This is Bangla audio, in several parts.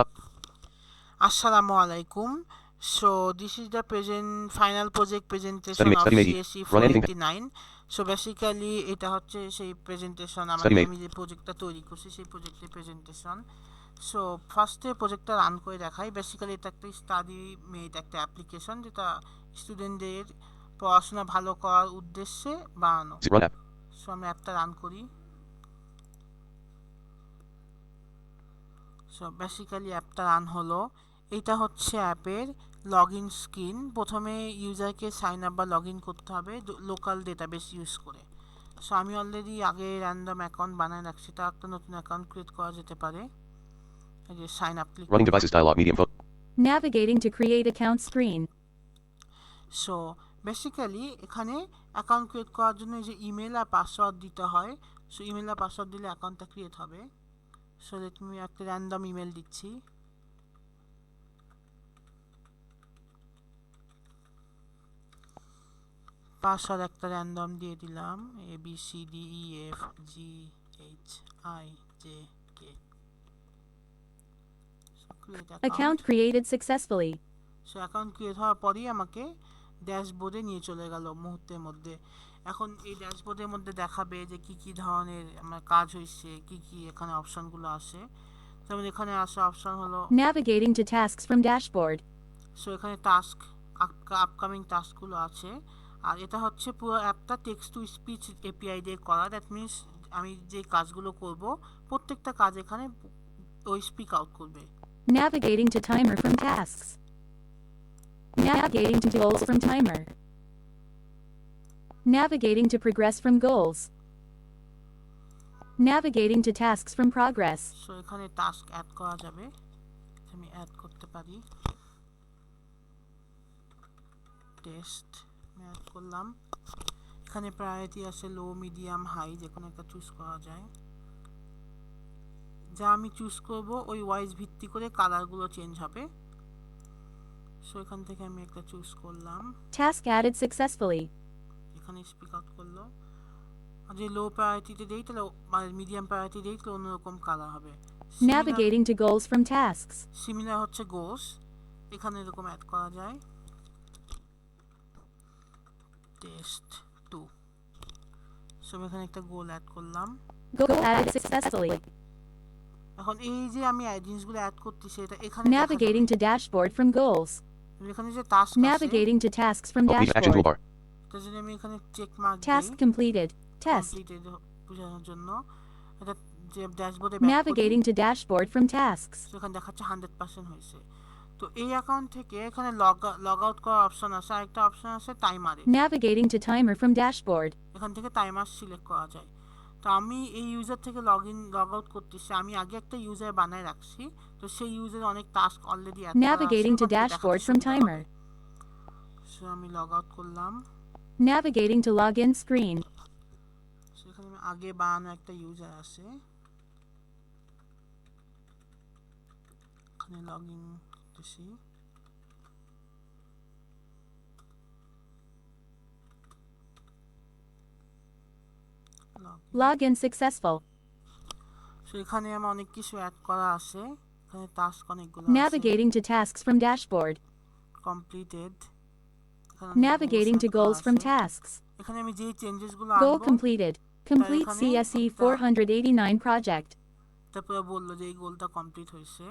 Stop. Assalamu alaikum. So this is the present final project presentation of Study mate. CSE Run anything. 489. So basically এটা হচ্ছে সেই প্রেজেন্টেশন Study mate. আমি যে প্রজেক্টটা তৈরি করছি সেই প্রজেক্টের প্রেজেন্টেশন। সো ফার্স্টে প্রজেক্টটা রান করে দেখাই। বেসিক্যালি এটা একটা স্টাডি মেড একটা অ্যাপ্লিকেশন যেটা স্টুডেন্টদের পড়াশোনা ভালো করার উদ্দেশ্যে বানানো। Run app. সো আমি অ্যাপটা রান করি। সো বেসিক্যালি অ্যাপটা রান হলো। এটা হচ্ছে অ্যাপের লগ ইন স্ক্রিন। প্রথমে ইউজারকে সাইন আপ বা লগ ইন করতে হবে লোকাল ডেটাবেস ইউজ করে। সো আমি অলরেডি আগে র্যান্ডম অ্যাকাউন্ট বানায় রাখছি, তা একটা নতুন অ্যাকাউন্ট ক্রিয়েট করা যেতে পারে। এই যে সাইন আপ ক্লিক Running করলাম। devices dialog. Medium phone. Navigating to create account screen. So basically এখানে অ্যাকাউন্ট ক্রিয়েট করার জন্য এই যে ইমেল আর পাসওয়ার্ড দিতে হয়। সো ইমেল আর পাসওয়ার্ড দিলে অ্যাকাউন্টটা ক্রিয়েট হবে। সো লেট মি একটা র্যান্ডম ইমেল দিচ্ছি। পাসওয়ার্ড একটা র্যান্ডম দিয়ে দিলাম, ABCDEFGHIJK। Account created successfully. So account create হওয়ার পরেই আমাকে ড্যাশবোর্ডে নিয়ে চলে গেল মুহূর্তের মধ্যে। এখন এই ড্যাশবোর্ডের মধ্যে দেখাবে যে কি কি ধরনের আমার কাজ হয়েছে, কি কি এখানে অপশনগুলো আসে। যেমন এখানে আসা অপশন হলো Navigating to tasks from dashboard. So এখানে টাস্ক আপকামিং টাস্কগুলো আছে। আর এটা হচ্ছে পুরো অ্যাপটা টেক্সট টু স্পিচ এপিআই দিয়ে করা। দ্যাট মিনস আমি যে কাজগুলো করব প্রত্যেকটা কাজ এখানে ওই স্পিক আউট করবে। Navigating to timer from tasks. Navigating to goals from timer. Navigating to progress from goals. Navigating to tasks from progress. So এখানে টাস্ক অ্যাড করা যাবে, আমি অ্যাড করতে পারি। টেস্ট আমি অ্যাড করলাম। এখানে প্রায়োরিটি আছে লো, মিডিয়াম, হাই, যে কোনো একটা চুজ করা যায়। যা আমি চুজ করব ওই ওয়াইজ ভিত্তি করে কালারগুলো চেঞ্জ হবে। সো এখান থেকে আমি একটা চুজ করলাম, Task added successfully. এখানে স্পিক আউট করলো। আর যে লো প্রায়োরিটিতে দেই তাহলে মিডিয়াম প্রায়োরিটি দেই তাহলে অন্যরকম কালার হবে। Navigating to goals from tasks. Similar হচ্ছে গোলস, এখানে এরকম অ্যাড করা যায় টেস্ট 2। সো আমি এখানে একটা গোল অ্যাড করলাম। Goal added successfully. এখন এই যে আমি জিনিসগুলো অ্যাড করতেছি এটা এখানে Navigating to dashboard from goals. এখানে যে টাস্ক আছে Navigating to tasks from Alt Action dashboard. toolbar. তার জন্য আমি এখানে চেক মার্ক দিই Task completed. Test. কমপ্লিটেড বোঝানোর জন্য। এটা যে ড্যাশবোর্ডে Navigating to dashboard from tasks. এখানে দেখাচ্ছে 100% হয়েছে। তো এই অ্যাকাউন্ট থেকে এখানে লগ আউট করার অপশন আছে, আরেকটা অপশন আছে টাইমারে। Navigating to timer from dashboard. এখান থেকে টাইমার সিলেক্ট করা যায়। তো আমি এই ইউজার থেকে লগ আউট করতেছি। আমি আগে একটা ইউজার বানায় রাখছি, তো সেই ইউজারে অনেক টাস্ক অলরেডি অ্যাড করা আছে। Navigating to dashboard from timer. So আমি লগ আউট করলাম। Navigating to login screen. So এখানে আমি আগে বানানো একটা ইউজার আছে, এখানে লগ ইন করতেছি। Login successful. সো এখানে আমার অনেক কিছু অ্যাড করা আছে, এখানে টাস্ক অনেকগুলো আছে। Navigating to tasks from dashboard. Completed. Navigating to goals from tasks. এখানে আমি যে চেঞ্জেস গুলো Goal আনবো completed. Complete এখানে CSE একটা- 489 project. তারপরে বললো যে এই গোলটা কমপ্লিট হয়েছে।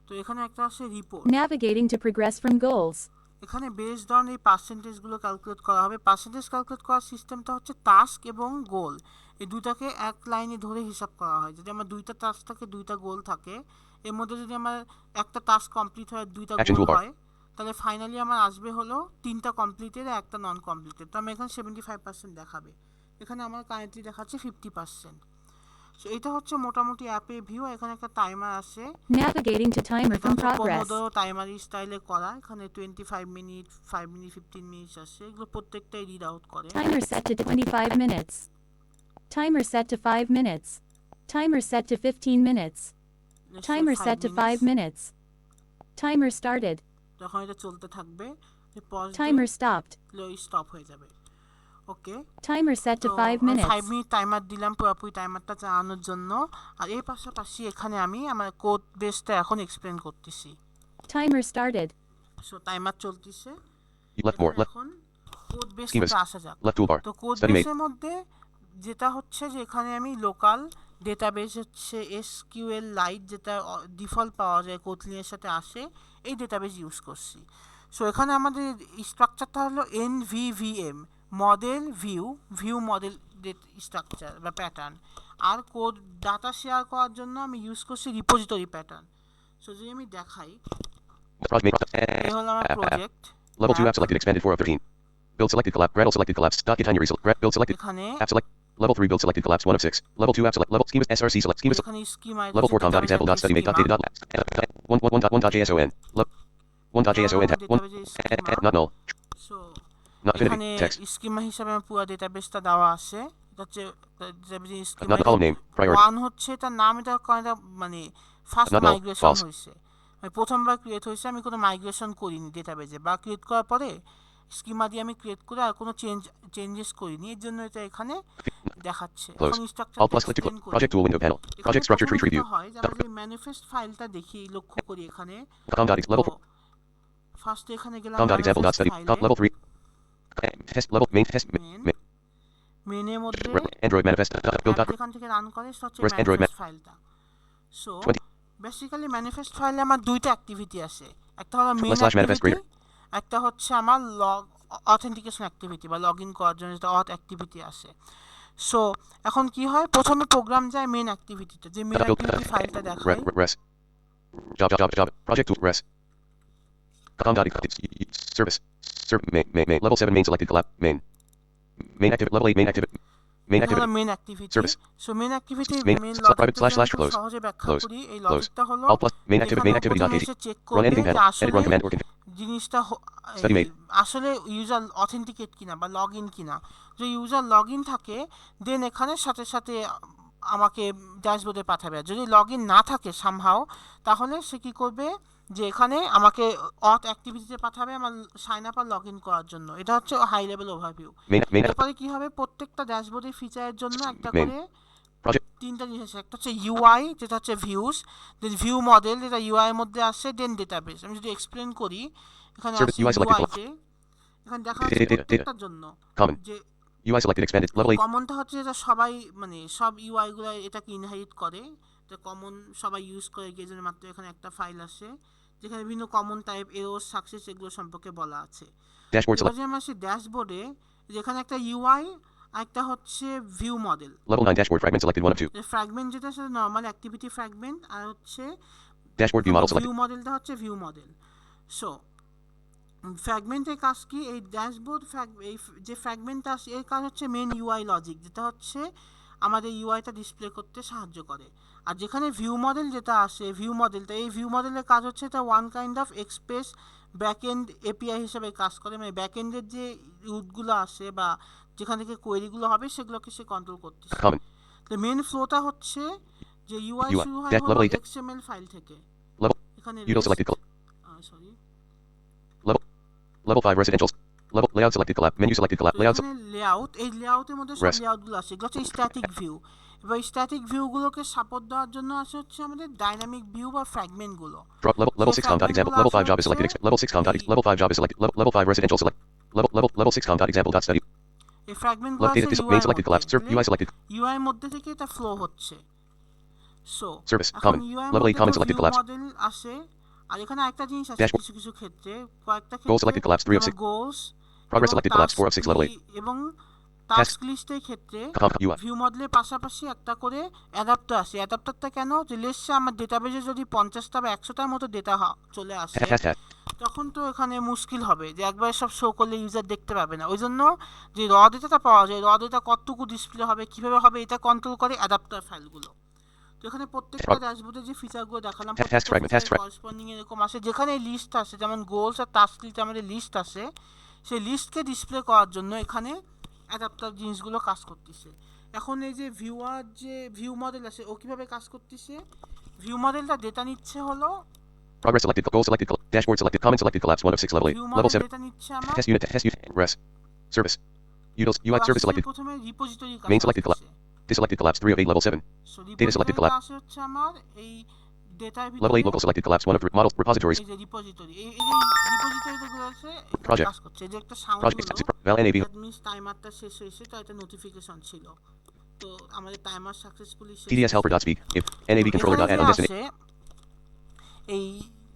তো এখানে একটা আছে report. Navigating to progress from goals. এখানে বেসড অন এই পার্সেন্টেজগুলো ক্যালকুলেট করা হবে। পার্সেন্টেজ ক্যালকুলেট করার সিস্টেমটা হচ্ছে টাস্ক এবং গোল, এই দুটাকে এক লাইনে ধরে হিসাব করা হয়। যদি আমার দুইটা টাস্ক থাকে, দুইটা গোল থাকে, এর মধ্যে যদি আমার একটা টাস্ক কমপ্লিট হয়, দুইটা Action গোল toolbar. হয়, তাহলে ফাইনালি আমার আসবে হলো 3টা কমপ্লিটেড আর একটা নন কমপ্লিটেড। তো আমি এখানে 75% দেখাবে, এখানে আমার কারেন্টলি দেখাচ্ছে 50%। সো এটা হচ্ছে মোটামুটি অ্যাপের ভিউ। এখানে একটা টাইমার আছে, Navigating to timer from progress. Pomodoro টাইমারি স্টাইলে করা। এখানে 25 মিনিট, 5 মিনিট, 15 মিনিট আছে, এগুলো প্রত্যেকটাই রিড আউট করে। Timer set to 25 minutes. Timer set to 5 minutes. Timer set to 15 minutes. Timer set to 5 minutes. Timer started. যখন এটা চলতে থাকবে, পজ Timer stopped. স্টপ হয়ে যাবে। ওকে, Timer set to তো 5 আমি 5 minutes. মিনিট টাইমার দিলাম পুরোপুরি টাইমারটা চালানোর জন্য। আর এর পাশাপাশি এখানে আমি আমার কোড বেসটা এখন এক্সপ্লেন করতেছি। Timer started. সো টাইমার চলতেছে। Left more. এখানে Left. এখন কোড Schemas. বেসটাতে আসা যাক। Left toolbar. তো কোড Study made. বেসের মধ্যে যেটা হচ্ছে যে এখানে আমি লোকাল ডেটাবেস হচ্ছে এসকিউএল লাইট, যেটা ডিফল্ট পাওয়া যায় কোটলিনের সাথে আসে, এই ডেটাবেস ইউজ করছি। সো এখানে আমাদের স্ট্রাকচারটা হলো NVVM, model view model structure বা প্যাটার্ন। আর কোড ডাটা শেয়ার করার জন্য আমি ইউজ করছি রিপোজিটরি প্যাটার্ন। সো যদি আমি দেখাই, Project made. এই হলো আমার project. Level 2 app selected expanded 4 of 13. Build selected collapse. Gradle selected collapsed. Dot Tanya result. Build selected. এখানে App select. Level 3 build selected collapse 1 of 6. Level 2 app select. Level schemas SRC select. Schemas. এখানে schema Level 4 com dot example dot study made dot data dot 1 dot JSON. 1 dot JSON. 1 not null. So Not এখানে affinity. Text. স্কিমা হিসাবে আমার পুরো ডেটাবেসটা দেওয়া আছে। এটা হচ্ছে schema. Not the column name. Priority. One হচ্ছে তার নাম, এটা মানে first Not null. Migration False. হয়েছে, মানে প্রথমবার ক্রিয়েট হয়েছে, আমি কোনো মাইগ্রেশন করিনি ডেটাবেসে, বা ক্রিয়েট করার পরে স্কিমা দিয়ে আমি ক্রিয়েট করে আর কোনো চেঞ্জেস করিনি, এর জন্য এটা এখানে দেখাচ্ছে। Close. এখন Alt স্ট্রাকচারটা plus click to explain close. করি। Project tool window panel. এখানে Project structure tree প্রথমে preview. যেটা হয় যে আমরা যে ম্যানিফেস্ট ফাইলটা দেখি, লক্ষ্য করি এখানে। Com dot level 4. ফার্স্টে এখানে গেলাম Com dot example dot manifest study. ফাইলে, Dot level 3. Test level main test. মেনের মধ্যে Android manifest. Build dot. যেখান থেকে রান করে সেটা হচ্ছে Rest Android ম্যানিফেস্ট ফাইলটা। সো 20. বেসিক্যালি ম্যানিফেস্ট ফাইলে আমার দুইটা অ্যাক্টিভিটি আছে, একটা হলো মেইন slash manifest অ্যাক্টিভিটি, একটা হচ্ছে আমার অথেন্টিকেশন অ্যাক্টিভিটি বা লগ ইন করার জন্য যেটা অথ অ্যাক্টিভিটি আছে। সো এখন কি হয়, প্রথমে প্রোগ্রাম যায় মেইন অ্যাক্টিভিটিতে, যে মেইন অ্যাক্টিভিটি ফাইলটা দেখায়। Res. Job. Project tool. Res. Com dot service. Main. Level 7 main selected collapse. Main active. Level 8 main active. Main এটা হলো activity. Main activity. Service. So main activity Main- main private লজিকটা slash খুব close. সহজে ব্যাখ্যা Close. করি। এই Close. লজিকটা হলো Alt plus main activity. Main activity dot প্রথমে ht. এসে চেক Run করবে anything যে panel. Edit আসলে run command or config. জিনিসটা Study made. আসলে ইউজার অথেন্টিকেট কিনা বা লগ ইন কিনা। যদি ইউজার লগ ইন থাকে দেন এখানে সাথে সাথে আমাকে ড্যাশবোর্ডে পাঠাবে। আর যদি লগ ইন না থাকে সামহাও, তাহলে সে কী করবে, যে এখানে আমাকে অথ অ্যাক্টিভিটিতে পাঠাবে আমার সাইন আপ আর লগ ইন করার জন্য। এটা হচ্ছে হাই লেভেল ওভারভিউ। Main এরপরে কী হবে, প্রত্যেকটা ড্যাশবোর্ডের ফিচারের জন্য একটা Main. করে Project. তিনটা জিনিস আছে। একটা হচ্ছে ইউআই, যেটা হচ্ছে ভিউস, দেন ভিউ মডেল, যেটা ইউআই এর মধ্যে আসে, দেন ডেটাবেস। আমি যদি এক্সপ্লেন করি, এখানে Service আসি UI selected. ইউআইতে, এখানে দেখা যাচ্ছে Data. প্রত্যেকটার জন্য Common. যে UI selected expanded. Level 8. কমনটা হচ্ছে যেটা সবাই মানে সব ইউআই গুলো এটাকে ইনহেরিট করে, এটা কমন সবাই ইউজ করে, গিয়ে জন্য মাত্র এখানে একটা ফাইল আসে যেখানে বিভিন্ন কমন টাইপ এরর সাকসেস এগুলো সম্পর্কে বলা আছে। Dashboard এবার select. যে আমরা আসি ড্যাশবোর্ডে, যেখানে একটা ইউআই আর একটা হচ্ছে view model. Level 9 dashboard fragment selected 1 of 2. Fragment যেটা সেটা নর্মাল অ্যাক্টিভিটি ফ্র্যাগমেন্ট, আর হচ্ছে Dashboard view model view selected. মডেলটা হচ্ছে ভিউ মডেল। সো ফ্র্যাগমেন্টের কাজ কি, এই ড্যাশবোর্ড এই যে ফ্র্যাগমেন্টটা আসে এর কাজ হচ্ছে মেন ইউআই লজিক, যেটা হচ্ছে আমাদের ইউআইটা ডিসপ্লে করতে সাহায্য করে। আর যেখানে ভিউ মডেল যেটা আসে, ভিউ মডেলটা, এই ভিউ মডেলের কাজ হচ্ছে এটা one kind of express backend API হিসেবে কাজ করে, মানে ব্যাকএন্ডের যে রুটগুলো আসে বা যেখান থেকে কোয়েরিগুলো হবে সেগুলোকে সে কন্ট্রোল করতেছে। Common. তো মেন ফ্লোটা হচ্ছে যে ইউআই UI শুরু হয় Dash হলো level 8. এক্সএমএল ফাইল থেকে। Level. এখানে Util selected. Sorry, Level 5 residentials. Level layout selected collapse. Menu selected collapse. Layouts. এখানে লেআউট, এই লেআউটের মধ্যে সব Rest. লেআউটগুলো আছে, এগুলো হচ্ছে স্ট্যাটিক ভিউ। এবার স্ট্যাটিক ভিউগুলোকে সাপোর্ট দেওয়ার জন্য আসে হচ্ছে আমাদের ডাইনামিক ভিউ বা ফ্র্যাগমেন্টগুলো। Drop level 6 com dot example. Level 5 job is selected. Level 6 com dot level 5 job is selected. Level 5 residential select. Level 6 com dot example dot study. এই ফ্র্যাগমেন্টগুলো Left data আছে main selected collapse. UI selected. UI এর মধ্যে থেকে এটা ফ্লো হচ্ছে। So Service. এখন Common. UI Level 8 common selected view collapse. Model আসে। আর এখানে একটা জিনিস আছে Dashboard. কিছু কিছু ক্ষেত্রে, কয়েকটা Goal selected collapse 3 of 6. Goals Progress selected collapse 4 of 6 level 8. এবং টাস্ক লিস্টের ক্ষেত্রে UI. ভিউ মডেলের পাশাপাশি একটা করে অ্যাডাপ্টার আসে। অ্যাডাপ্টারটা কেন, যে লেসে আমার ডেটাবেজে যদি 50টা বা 100টার মতো ডেটা চলে আসে, Hashtag. তখন তো এখানে মুশকিল হবে যে একবার সব শো করলে ইউজার দেখতে পাবে না। ওই জন্য যে র ডেটাটা পাওয়া যায়, র ডেটা কতটুকু ডিসপ্লে হবে, কীভাবে হবে, এটা কন্ট্রোল করে অ্যাডাপ্টার ফাইলগুলো। তো এখানে প্রত্যেকটা ড্যাশবোর্ডে যে ফিচারগুলো দেখালাম, করেসপন্ডিং এরকম আসে, যেখানে লিস্ট আসে, যেমন গোলস আর টাস্ক লিস্ট আমাদের লিস্ট আসে, সেই লিস্টকে ডিসপ্লে করার জন্য এখানে অ্যাডাপ্টার জিনিসগুলো কাজ করতেছে। এখন এই যে ভিউয়ার যে ভিউ মডেল আছে, ও কীভাবে কাজ করতেছে, ভিউ মডেলটা ডেটা নিচ্ছে হলো Progress selected. Goal selected. Dashboard selected. Common selected collapse 1 of 6 level 8. View Level model 7. Data নিচ্ছে আমার Test unit. Test unit. Res. Service. Utils UI service selected. প্রথমে repository Main selected collapse. Deselected collapse 3 of 8 level 7. So Data selected রিপোজিটরিটা collapse. আসে হচ্ছে আমার এই ডেটার Level 8 ভিতরে local selected collapse 1 of model repositories. এই যে রিপোজিটরি এই যে রিপোজিটরিগুলো আছে এখানে Project. কাজ করছে এই যে একটা সাউন্ড Project হলো val NAV. দ্যাট মিন্স টাইমারটা শেষ হয়েছে তাই একটা নোটিফিকেশন ছিল তো আমাদের টাইমার সাকসেসফুলি শেষ TDS helper.speak. If NAV controller dot add on destination. এই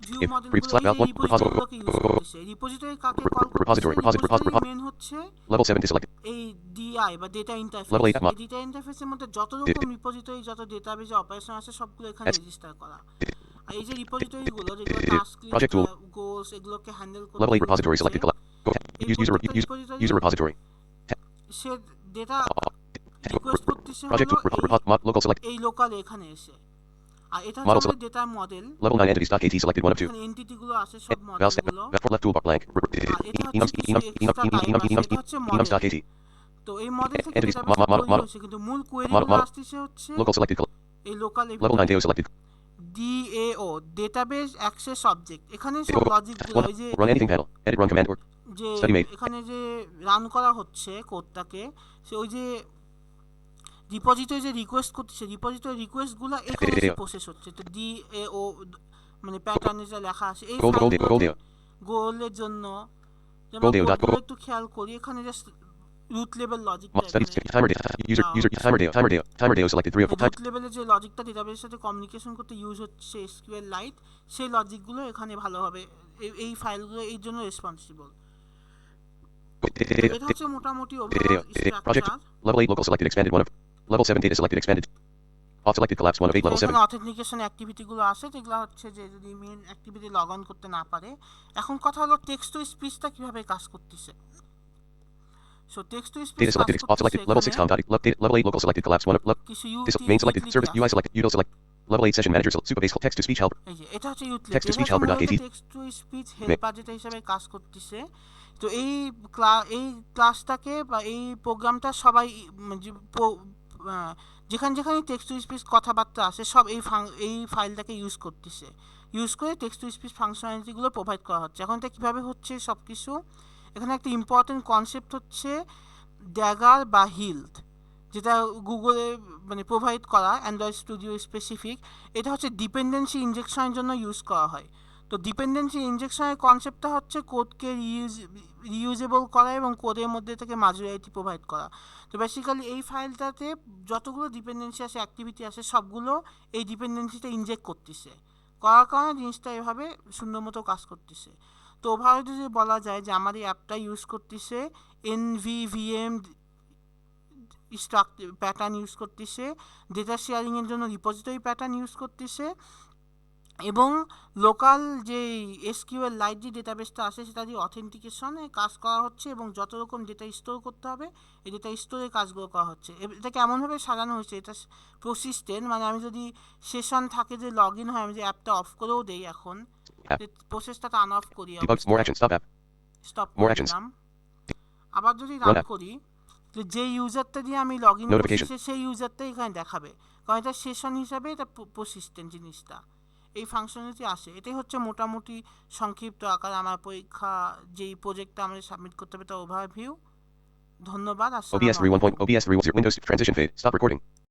ভিউ If মডেলগুলো brief slot val 1 রিপোজিটরিগুলোকে ইউজ করতেছে রিপোজিটরি কাকে কল করতেছে রিপোজিটরি মেন হচ্ছে Level 7 deselected. এই ডিআই বা ডেটা ইন্টারফেস Level 8 এই ডেটা ইন্টারফেসের মধ্যে যত রকম রিপোজিটরি যত ডেটাবেজে অপারেশন আছে সবগুলো এখানে রেজিস্টার করা আর এই যে রিপোজিটরিগুলো যেগুলো টাস্ক Project tool. গোলস এগুলোকে হ্যান্ডেল করতে Level 8 repository selected collapse. User repository. সে ডেটা রিকোয়েস্ট করতেছে Project হলো local select. এই লোকাল এখানে এসে আর এটা Model হচ্ছে data model Level 9 entities dot KT selected 1 of 2. এখানে এন্টিটি গুলো আছে সব Val step. মডেলগুলো Left toolbar blank. Enums dot KT. তো এই মডেল থেকে Entities. ডেটাবেসটা তৈরি হয়েছে কিন্তু মূল কোয়েরিগুলো আসছে হচ্ছে Local selected. এই local Level 9 DAO selected. DAO database access object এখানে সব লজিকগুলো এই যে Run anything panel. Edit run command or যে study made. এখানে যে রান করা হচ্ছে কোডটাকে সে ওই যে রিপোজিটরি যে রিকোয়েস্ট করতেছে রিপোজিটরি রিকোয়েস্টগুলো এখানে প্রসেস হচ্ছে তো DAO মানে প্যাটার্নে যা লেখা আছে এই গোলের জন্য যেমন কোডগুলো একটু খেয়াল করি এখানে জাস্ট রুট লেভেল লজিকটা Timer DAO selected 3 of 4 root লেভেলে যে লজিকটা ডেটাবেসের সাথে কমিউনিকেশন করতে ইউজ হচ্ছে SQLite সেই লজিকগুলো এখানে ভালোভাবে এই ফাইলগুলো এই জন্য রেসপন্সিবল এটা হচ্ছে মোটামুটি overall structure Level 8 local selected expanded 1 of level 7 data selected expanded. Auth selected collapse 1 of 8 level 7. এখানে অথেন্টিকেশন অ্যাক্টিভিটিগুলো আছে যেগুলো হচ্ছে যে যদি মেইন অ্যাক্টিভিটি লগ অন করতে না পারে এখন কথা হলো টেক্সট টু স্পিচটা কিভাবে কাজ করতেছে so text to speech Data selected auth selected level 6 com dot level 8 local selected collapse 1 of কিছু main selected service UI selected util select level 8 session manager superbase text to speech helper. এই যে এটা হচ্ছে utility Text to speech helper dot KT. Text to speech helper যেটা হিসেবে কাজ করতেছে তো এই ক্লাসটাকে বা এই প্রোগ্রামটা সবাই যেখানে যেখানে টেক্সট টু স্পিচ কথাবার্তা আছে সব এই ফাইলটাকে ইউজ করতেছে ইউজ করে টেক্সট টু স্পিচ ফাংশনালিটিগুলো প্রোভাইড করা হচ্ছে এখন এটা কীভাবে হচ্ছে সব কিছু এখানে একটা ইম্পর্টেন্ট কনসেপ্ট হচ্ছে ড্যাগার বা হিল্ড যেটা গুগলে মানে প্রোভাইড করা অ্যান্ড্রয়েড স্টুডিও স্পেসিফিক এটা হচ্ছে ডিপেন্ডেন্সি ইনজেকশনের জন্য ইউজ করা হয় তো ডিপেন্ডেন্সি ইনজেকশনের কনসেপ্টটা হচ্ছে কোডকে রিইউজেবল করা এবং কোডের মধ্যে থেকে মডুলারিটি প্রোভাইড করা তো বেসিক্যালি এই ফাইলটাতে যতগুলো ডিপেন্ডেন্সি আছে অ্যাক্টিভিটি আছে সবগুলো এই ডিপেন্ডেন্সিটা ইনজেক্ট করতেছে করার কারণে জিনিসটা এভাবে সুন্দর মতো কাজ করতেছে তো ওভাবে যদি বলা যায় যে আমার এই অ্যাপটা ইউজ করতেছে NVVM প্যাটার্ন ইউজ করতেছে ডেটা শেয়ারিংয়ের জন্য রিপোজিটরি প্যাটার্ন ইউজ করতেছে এবং লোকাল যে SQLite যে ডেটাবেসটা আছে সেটা দিয়ে অথেন্টিকেশনে কাজ করা হচ্ছে এবং যত রকম ডেটা স্টোর করতে হবে এই ডেটা স্টোরের কাজগুলো করা হচ্ছে এটা কেমনভাবে সাজানো হয়েছে এটা প্রসিস্টেন্ট মানে আমি যদি সেশন থাকে যে লগ ইন হয় আমি যে অ্যাপটা অফ করেও দেই এখন প্রসেসটা টার্ন অফ করি More actions. Stop app. Stop More করে actions. দিলাম আবার যদি Run রান app. করি যে ইউজারটা দিয়ে আমি লগ ইন Notification. করছি সেই ইউজারটাই এখানে দেখাবে কারণ এটা সেশন হিসাবে এটা প্রসিস্টেন্ট জিনিসটা এই ফাংশনালিটি আসে এটাই হচ্ছে মোটামুটি সংক্ষিপ্ত আকারে আমার পরীক্ষা যেই প্রজেক্টটা আমাদের সাবমিট করতে হবে তার ওভারভিউ ধন্যবাদ OBS 3 1. OBS 3 Windows transition fade. Stop recording.